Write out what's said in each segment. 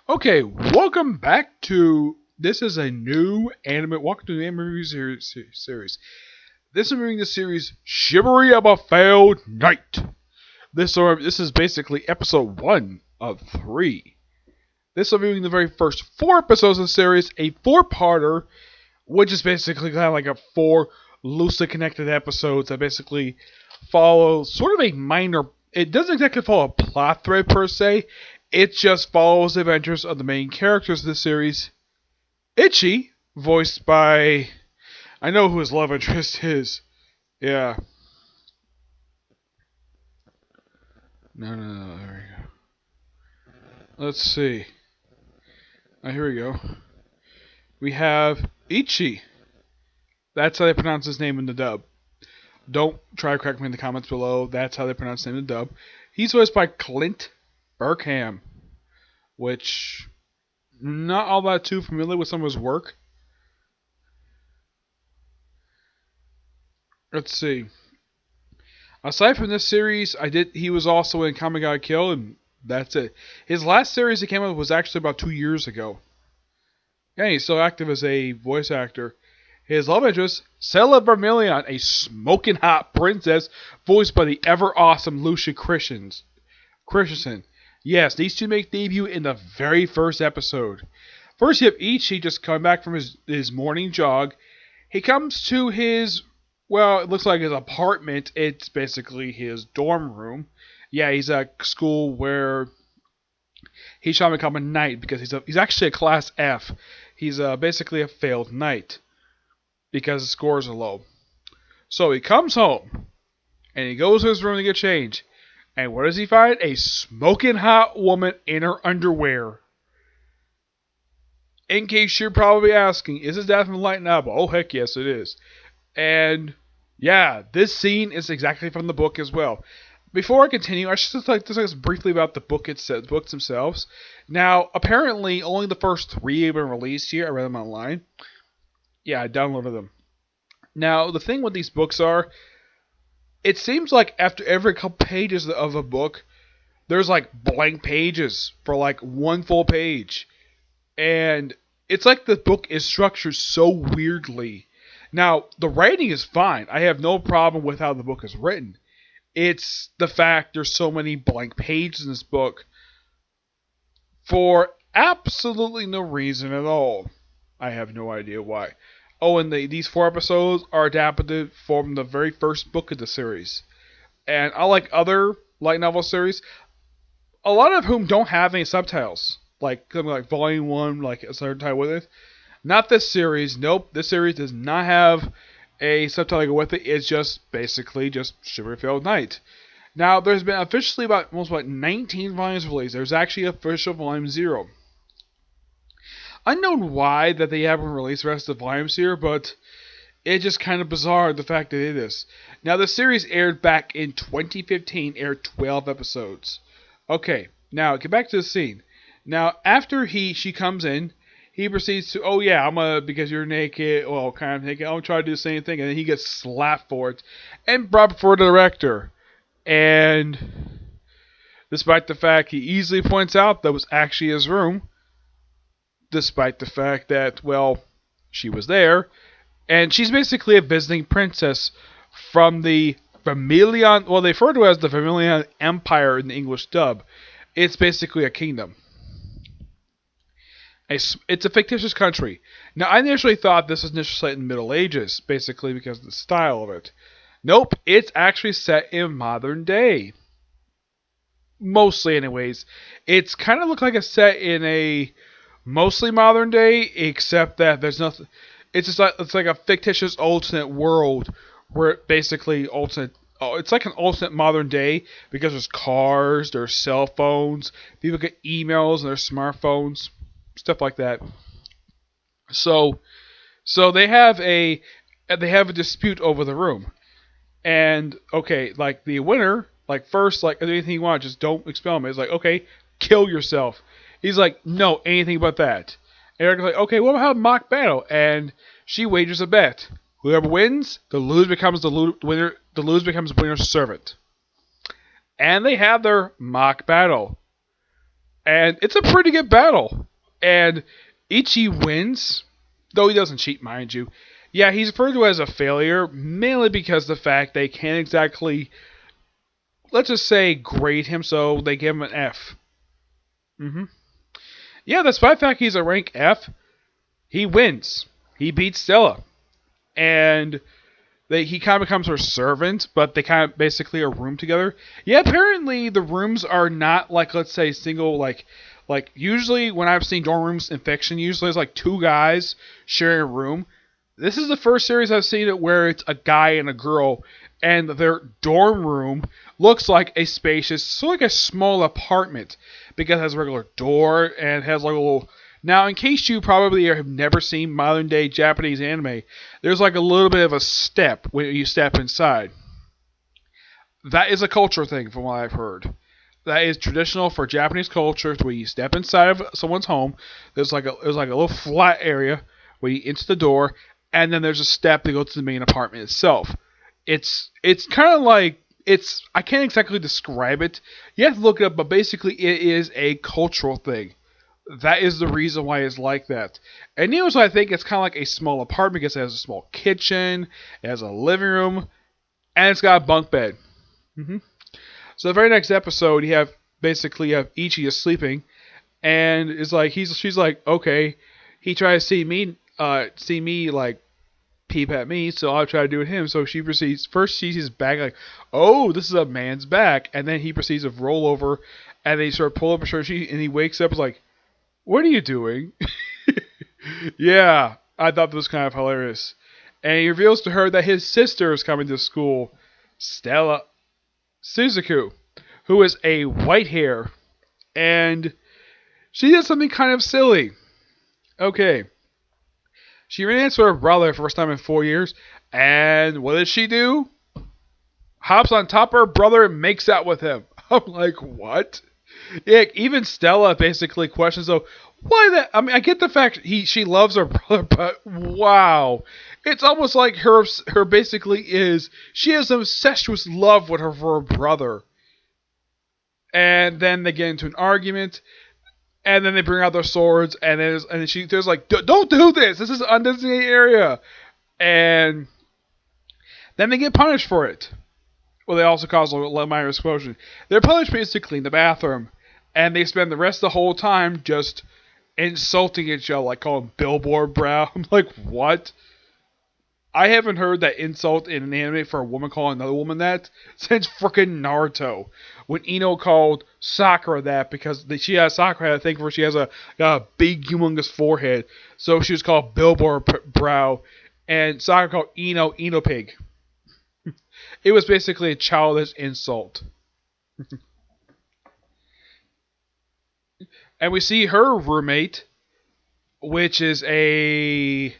Okay, welcome back to. This is a new anime. Welcome to the anime review series. This is reviewing the series Chivalry of a Failed Knight. This is basically episode 1 of 3. This is reviewing the very first 4 episodes of the series, a four-parter, which is basically kind of like a 4 loosely connected episodes that basically follow sort of a minor. It doesn't exactly follow a plot thread per se. It just follows the adventures of the main characters of the series. Itchy, voiced by. I know who his love interest is. Yeah. No. There we go. Let's see. Here we go. We have Ichi. That's how they pronounce his name in the dub. Don't try to correct me in the comments below. That's how they pronounce his name in the dub. He's voiced by Clint Burkham, which not all that too familiar with some of his work. Let's see. Aside from this series, he was also in Kami Got Kill, and that's it. His last series he came out with was actually about 2 years ago. Yeah, he's still active as a voice actor. His love interest, Stella Vermilion, a smoking hot princess, voiced by the ever awesome Lucia Christensen. Yes, these two make debut in the very first episode. First, you have Ichi just coming back from his morning jog. He comes to his, well, it looks like his apartment. It's basically his dorm room. Yeah, he's at school where he's trying to become a knight because he's actually a class F. He's basically a failed knight because his scores are low. So he comes home and he goes to his room to get changed. And what does he find? A smoking hot woman in her underwear. In case you're probably asking, is this that from Light Novel? Oh, heck yes, it is. And yeah, this scene is exactly from the book as well. Before I continue, I should just like to discuss briefly about the books themselves. Now, apparently, only the first 3 have been released here. I read them online. Yeah, I downloaded them. Now, the thing with these books are, it seems like after every couple pages of a book, there's like blank pages for like one full page. And it's like the book is structured so weirdly. Now, the writing is fine. I have no problem with how the book is written. It's the fact there's so many blank pages in this book for absolutely no reason at all. I have no idea why. Oh, and these 4 episodes are adapted from the very first book of the series. And unlike other light novel series, a lot of whom don't have any subtitles. Like something like Volume 1, like a subtitle with it. Not this series. Nope, this series does not have a subtitle with it. It's just basically just Chivalry Failed Knight. Now, there's been officially almost 19 volumes released. There's actually official Volume 0. Unknown why that they haven't released the rest of the volumes here, but it's just kind of bizarre the fact that it is. Now, the series aired back in 2015, aired 12 episodes. Okay, now get back to the scene. Now, after she comes in, he proceeds to, oh yeah, because you're naked, well, kind of naked, I'll try to do the same thing, and then he gets slapped for it, and brought before the director. And despite the fact he easily points out that was actually his room, despite the fact that, well, she was there, and she's basically a visiting princess from the Vermilion, well, they refer to it as the Vermilion Empire in the English dub. It's basically a kingdom. It's a fictitious country. Now, I initially thought this was initially set in the Middle Ages, basically because of the style of it. Nope, it's actually set in modern day. Mostly, anyways. It's kind of look like it's set in a mostly modern day, except that there's nothing. It's like a fictitious alternate world where it basically alternate. Oh, it's like an alternate modern day because there's cars, there's cell phones, people get emails on their smartphones. Stuff like that. So they have a dispute over the room, and okay, like the winner, like first, like anything you want, just don't expel me. It's like, okay, kill yourself. He's like, no, anything but that. And Eric's like, okay, what about mock battle? And she wagers a bet. Whoever wins, the loser becomes the winner. The loser becomes winner's servant. And they have their mock battle. And it's a pretty good battle. And Ichi wins, though he doesn't cheat, mind you. Yeah, he's referred to as a failure, mainly because of the fact they can't exactly, let's just say, grade him, so they give him an F. hmm Yeah, despite the fact he's a rank F, he wins. He beats Stella. And he kind of becomes her servant, but they kind of basically are room together. Yeah, apparently the rooms are not like, let's say, single, like usually when I've seen dorm rooms in fiction, usually it's like two guys sharing a room. This is the first series I've seen it where it's a guy and a girl, and their dorm room looks like a spacious, sort of like a small apartment, because it has a regular door and has like a little. Now, in case you probably have never seen modern day Japanese anime, there's like a little bit of a step when you step inside. That is a culture thing, from what I've heard. That is traditional for Japanese culture. Where you step inside of someone's home, there's like a little flat area where you enter the door, and then there's a step that goes to the main apartment itself. It's kind of like it's. I can't exactly describe it. You have to look it up, but basically it is a cultural thing. That is the reason why it's like that. And you know, so I think it's kind of like a small apartment because it has a small kitchen, it has a living room, and it's got a bunk bed. hmm So the very next episode, you have Ichi is sleeping, and it's like she's like, okay, he tried to see me like peep at me, so I'll try to do it him. So she proceeds first she sees his back like, oh, this is a man's back, and then he proceeds to roll over, and then he sort of pull up his shirt, and he wakes up like, what are you doing? Yeah, I thought this was kind of hilarious. And he reveals to her that his sister is coming to school, Stella Suzuku, who is a white hair, and she did something kind of silly. Okay, she ran into her brother for the first time in 4 years, and what does she do? Hops on top of her brother and makes out with him. I'm like, what? Yeah, even Stella basically questions, though, why that? I mean, I get the fact she loves her brother, but wow, it's almost like her basically is she has some incestuous love with her for her brother, and then they get into an argument, and then they bring out their swords, and there's like, don't do this. This is an undesignated area, and then they get punished for it. Well, they also cause a minor explosion. They're punished basically in the bathroom, and they spend the rest of the whole time just insulting each other, like calling billboard brow. I'm like, what? I haven't heard that insult in an anime for a woman calling another woman that since frickin' Naruto. When Ino called Sakura that because Sakura had a thing where she has got a big, humongous forehead, so she was called billboard brow, and Sakura called Ino pig. It was basically a childish insult. And we see her roommate, which is a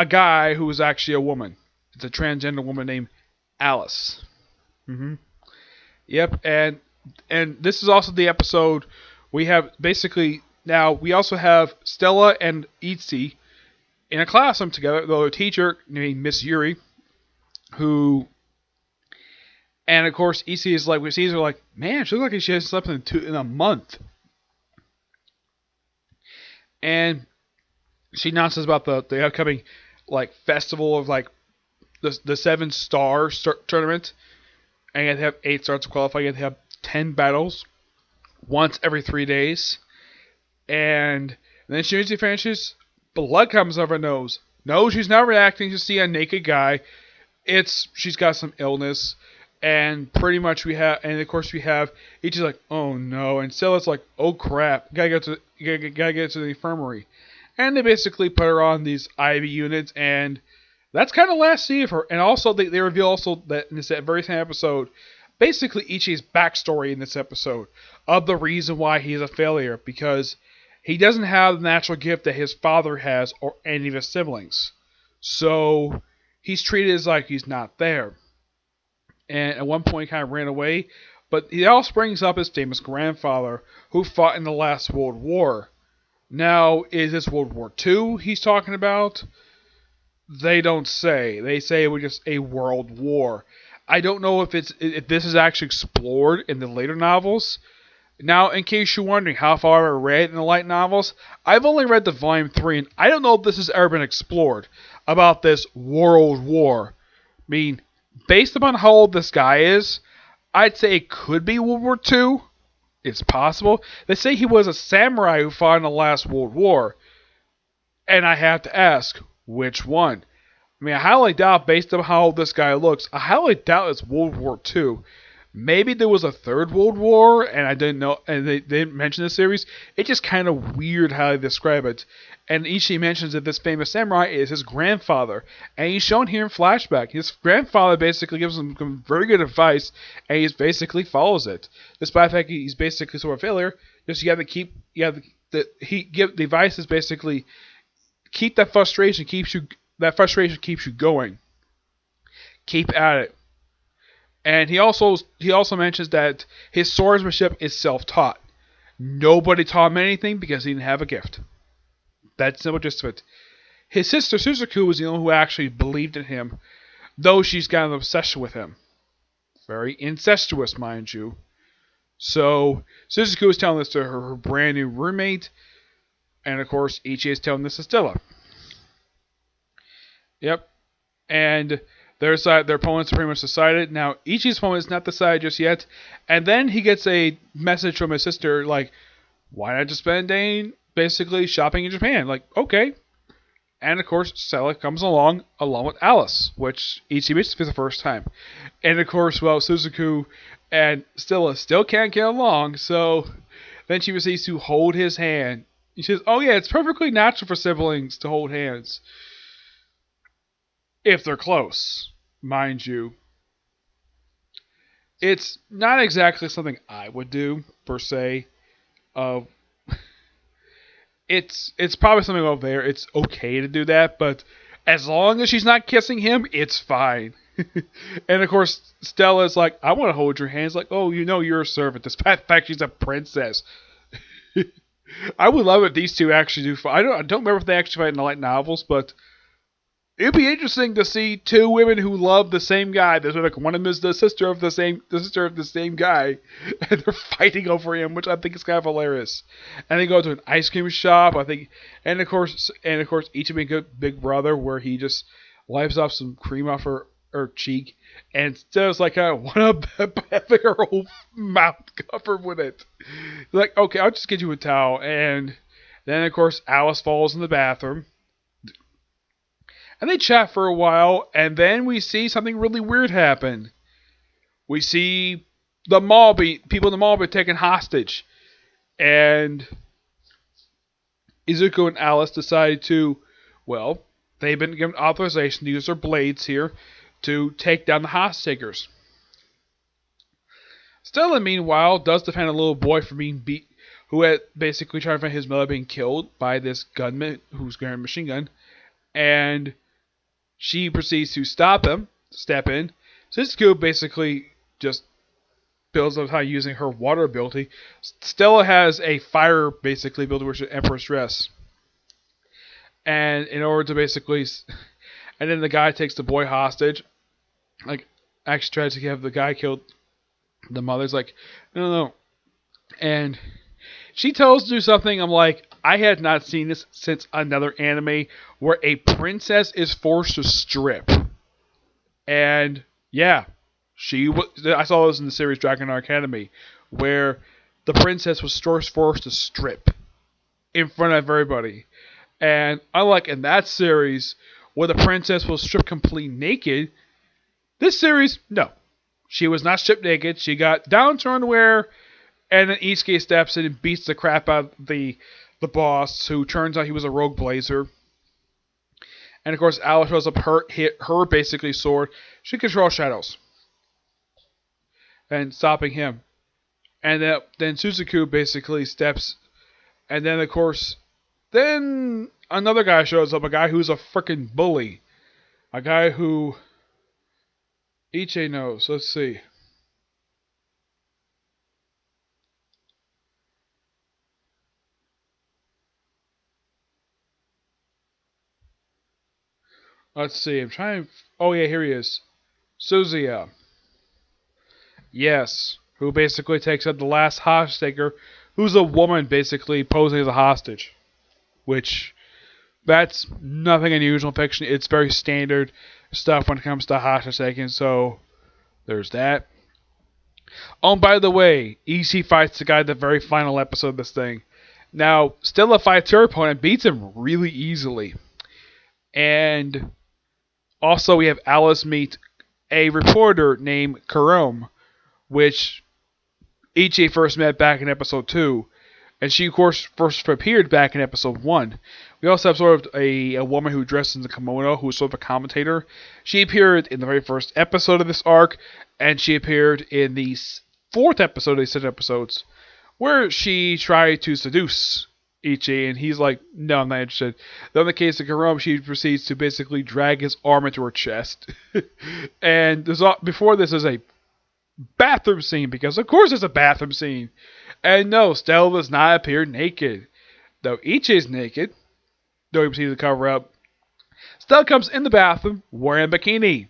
guy who is actually a woman. It's a transgender woman named Alice. hmm Yep, and this is also the episode we have basically now we also have Stella and Itzy in a classroom together. Though a teacher named Miss Yuri, who, and of course Itzy is like we see her like, man, she looks like she hasn't slept in a month, and she announces about the upcoming like festival of like the 7 star tournament, and you have to have 8 stars to qualify. You have to have 10 battles once every 3 days, and then she usually finishes. Blood comes out of her nose. No, she's not reacting to see a naked guy. She's got some illness, and pretty much and of course we have each is like, oh no, and Stella's like, oh crap, gotta get to the infirmary. And they basically put her on these IV units, and that's kind of last scene of her. And also, they reveal also that in this very same episode, basically Ichi's backstory in this episode of the reason why he's a failure, because he doesn't have the natural gift that his father has or any of his siblings. So he's treated as like he's not there. And at one point, he kind of ran away. But he also brings up his famous grandfather who fought in the last World War. Now, is this World War II he's talking about? They don't say. They say it was just a world war. I don't know if this is actually explored in the later novels, Now, in case you're wondering how far I read in the light novels, I've only read the volume 3, and I don't know if this has ever been explored about this world war. I mean, based upon how old this guy is, I'd say it could be World War II. It's possible. They say he was a samurai who fought in the last World War, and I have to ask, which one? I mean, I highly doubt, based on how old this guy looks, I highly doubt it's World War II. Maybe there was a third World War, and I didn't know, and they didn't mention the series. It's just kind of weird how they describe it. And Ichi mentions that this famous samurai is his grandfather, and he's shown here in flashback. His grandfather basically gives him some very good advice, and he basically follows it. Despite the fact he's basically sort of a failure, just you have to keep, you have to, the advice is basically keep that frustration keeps you going. Keep at it. And he also mentions that his swordsmanship is self-taught. Nobody taught him anything because he didn't have a gift. That's simple gist of it. His sister Suzuku was the only one who actually believed in him, though she's got an obsession with him. Very incestuous, mind you. So Suzuku is telling this to her brand new roommate, and of course Ichi is telling this to Stella. Yep. And their opponents are pretty much decided. Now, Ichi's opponent is not decided just yet. And then he gets a message from his sister, like, why not just spend a day basically shopping in Japan? Like, okay. And of course, Stella comes along with Alice, which Ichi meets for the first time. And of course, well, Suzuku and Stella still can't get along, so then she proceeds to hold his hand. She says, oh yeah, it's perfectly natural for siblings to hold hands. If they're close, mind you. It's not exactly something I would do, per se. Uh, it's probably something over there. It's okay to do that, but as long as she's not kissing him, it's fine. And of course, Stella's like, I want to hold your hands. Like, oh, you know you're a servant, despite the fact she's a princess. I would love it if these two actually do fight. I don't remember if they actually fight in the light novels, but it'd be interesting to see two women who love the same guy. There's like one of them is the sister of the same guy, and they're fighting over him, which I think is kind of hilarious. And they go to an ice cream shop, I think, and of course, each of them a big brother where he just wipes off some cream off her cheek, and Stella's like, I want to having her whole mouth covered with it. Like, okay, I'll just get you a towel, and then of course Alice falls in the bathroom. And they chat for a while, and then we see something really weird happen. We see people in the mall be taken hostage. And Izuku and Alice decide to, well, they've been given authorization to use their blades here to take down the hostage takers. Stella, meanwhile, does defend a little boy from being beat, who had basically tried to find his mother being killed by this gunman who's carrying a machine gun. And she proceeds to step in. Suzuku basically just builds up how using her water ability. Stella has a fire basically built with Emperor's dress. And in order to basically, and then the guy takes the boy hostage. Like, actually tries to have the guy killed. The mother's like, no. And she tells to do something. I'm like, I had not seen this since another anime where a princess is forced to strip. And yeah, I saw this in the series Dragon Academy, where the princess was forced to strip in front of everybody. And unlike in that series, where the princess was stripped completely naked, this series, no. She was not stripped naked. She got down to her underwear, and then Isuke steps in and beats the crap out of the boss, who turns out he was a rogue blazer. And of course, Alice shows up hit her basically sword. She controls shadows. And stopping him. And then Suzuku basically steps. And then, of course, then another guy shows up. A guy who's a freaking bully. A guy who Ichi knows. Let's see. Let's see. I'm trying. Oh, yeah, here he is. Suzuya. Yes. who basically takes out the last hostage taker, who's a woman basically posing as a hostage. Which, that's nothing unusual in fiction. It's very standard stuff when it comes to hostage taking, so there's that. Oh, and by the way, EC fights the guy at the very final episode of this thing. Now, Stella fights her opponent, beats him really easily. And also we have Alice meet a reporter named Karome, which Ichi first met back in episode 2. And she, of course, first appeared back in episode 1. We also have sort of a woman who dressed in the kimono, who is sort of a commentator. She appeared in the very first episode of this arc, and she appeared in the fourth episode of these 6 episodes, where she tried to seduce Ichi, and he's like, no, I'm not interested. Then in the case of Karome, she proceeds to basically drag his arm into her chest. And before this is a bathroom scene, because of course there's a bathroom scene. And no, Stella does not appear naked. Though Ichi's naked, though he proceeds to cover up, Stella comes in the bathroom wearing a bikini.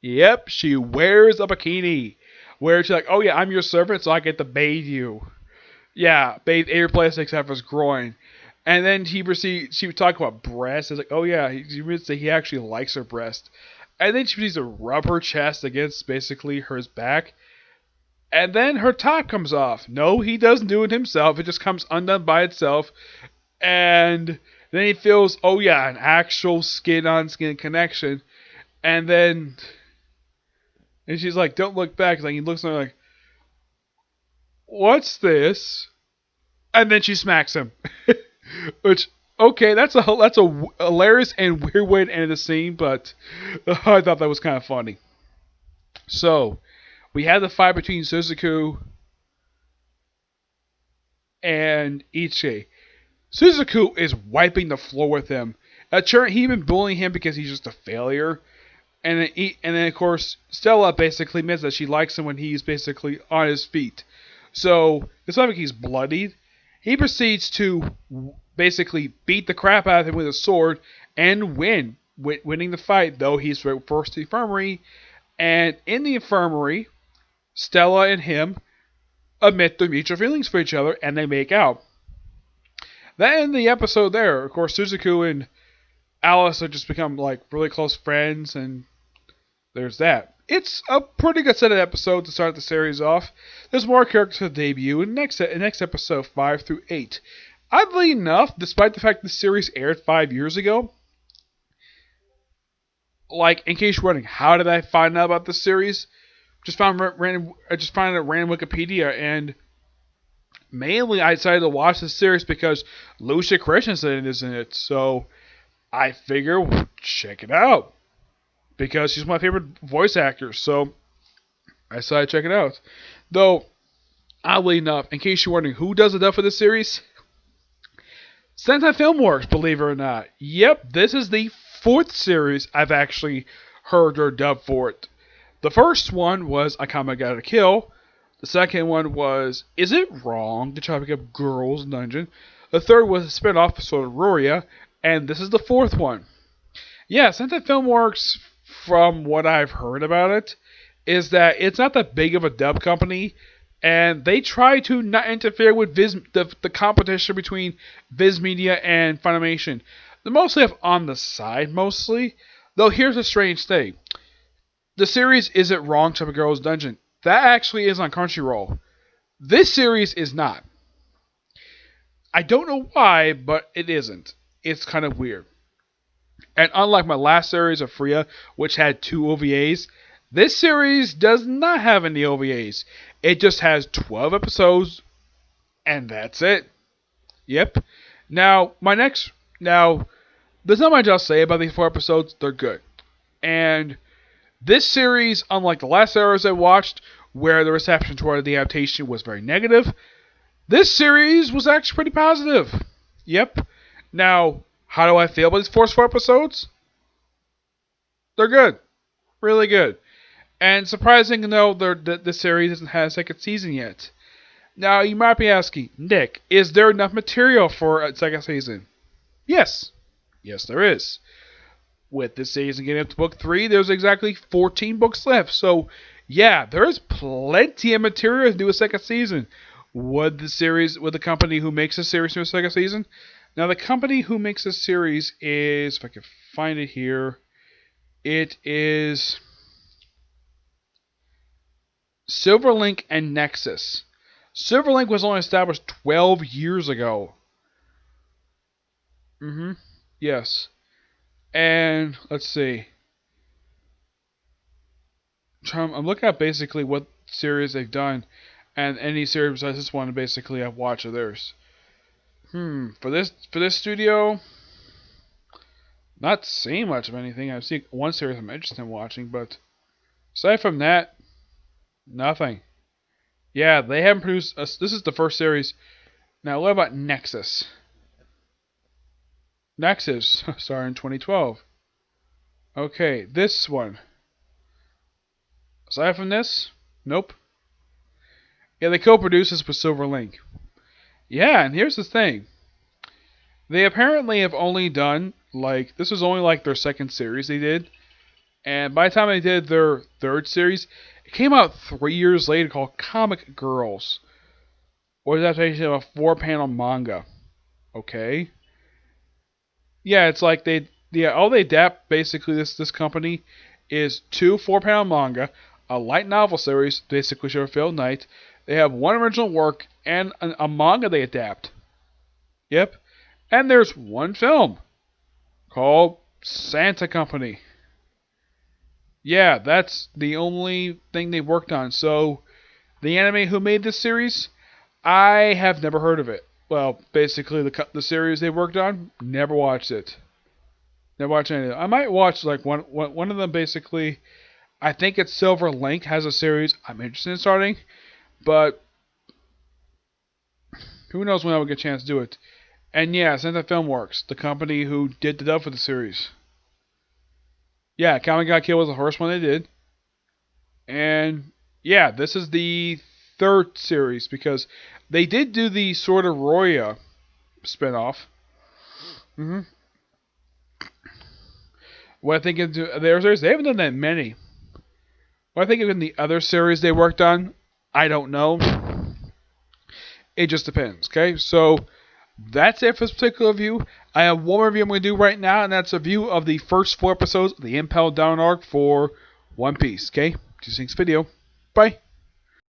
Yep, she wears a bikini. Where she's like, oh yeah, I'm your servant, so I get to bathe you. Yeah, bathe every place except for his groin. And then she would talk about breasts. It's like, oh yeah, he would say he actually likes her breast. And then she proceeds to rub her chest against basically her back. And then her top comes off. No, he doesn't do it himself. It just comes undone by itself. And then he feels, oh yeah, an actual skin-on-skin connection. And she's like, don't look back. Like, he looks at her like, what's this? And then she smacks him. Which, okay, that's a hilarious and weird way to end the scene, but I thought that was kind of funny. So, we had the fight between Suzaku and Ichi. Suzaku is wiping the floor with him. He's been bullying him because he's just a failure. And then, of course, Stella basically admits that she likes him when he's basically on his feet. So, it's not like he's bloodied. He proceeds to basically beat the crap out of him with a sword and winning the fight, though he's first to the infirmary. And in the infirmary, Stella and him admit their mutual feelings for each other, and they make out. That ends the episode there. Of course, Suzaku and Alice have just become like really close friends, and there's that. It's a pretty good set of episodes to start the series off. There's more characters to debut in next episode 5 through 8. Oddly enough, despite the fact the series aired 5 years ago, like, in case you're wondering, how did I find out about this series? I just found it at random Wikipedia, and mainly I decided to watch this series because Lucia Christensen is in it, so I figure check it out. Because she's my favorite voice actor, so I decided to check it out. Though, oddly enough, in case you're wondering who does the dub for this series, Sentai Filmworks, believe it or not. Yep, this is the 4th series I've actually heard her dub for it. The first one was Akame Gotta Kill. The second one was Is It Wrong to Try to Pick Up Girls Dungeon? The third was a spin-off episode of Ruria. And this is the 4th one. Yeah, Sentai Filmworks, from what I've heard about it, is that it's not that big of a dub company, and they try to not interfere with the competition between Viz Media and Funimation. They're mostly on the side, mostly. Though here's a strange thing. The series Is It Wrong to Have a Girl's Dungeon? That actually is on Crunchyroll. This series is not. I don't know why, but it isn't. It's kind of weird. And unlike my last series of Freya, which had 2 OVAs, this series does not have any OVAs. It just has 12 episodes, and that's it. Yep. Now, there's not much else to say about these 4 episodes. They're good. And this series, unlike the last series I watched, where the reception toward the adaptation was very negative, this series was actually pretty positive. Yep. Now, how do I feel about these first 4 episodes? They're good. Really good. And surprising to know the series doesn't have a second season yet. Now, you might be asking, Nick, is there enough material for a second season? Yes. Yes, there is. With this season getting up to book 3, there's exactly 14 books left. So, Yeah, there's plenty of material to do a second season. Would the company who makes the series do a second season? Now, the company who makes the series is, if I can find it here, it is Silverlink and Nexus. Silverlink was only established 12 years ago. Yes. And let's see. I'm looking at basically what series they've done, and any series besides this one, basically I've watched of theirs. For this studio, not seeing much of anything. I've seen one series I'm interested in watching, but aside from that, nothing. Yeah, they haven't produced. This is the first series. Now, what about Nexus? Nexus started in 2012. Okay, this one. Aside from this, nope. Yeah, they co-produce this with Silverlink. Yeah, and here's the thing. They apparently have only done, like, this was only like their second series they did. And by the time they did their third series, it came out 3 years later called Comic Girls. Or is that actually a 4-panel manga? Okay. Yeah, it's like all they adapt basically this company is 2 4-panel manga, a light novel series, basically Sheffield Knight. They have one original work and a manga they adapt. Yep. And there's one film called Santa Company. Yeah, that's the only thing they've worked on. So, the anime who made this series, I have never heard of it. Well, basically the series they worked on, never watched it. Never watched any of it. I might watch like one of them. Basically, I think it's Silver Link has a series I'm interested in starting, but who knows when I will get a chance to do it. And yeah, Santa Filmworks, the company who did the dub for the series. Yeah, Comic Got Killed was the first one they did. And yeah, this is the third series because they did do the Sword of Roya spinoff. What I think into their series, they haven't done that many. What I think in the other series they worked on, I don't know. It just depends. Okay, so that's it for this particular review. I have one review I'm going to do right now, and that's a review of the first 4 episodes of the Impel Down arc for One Piece. Okay, see you next video. Bye.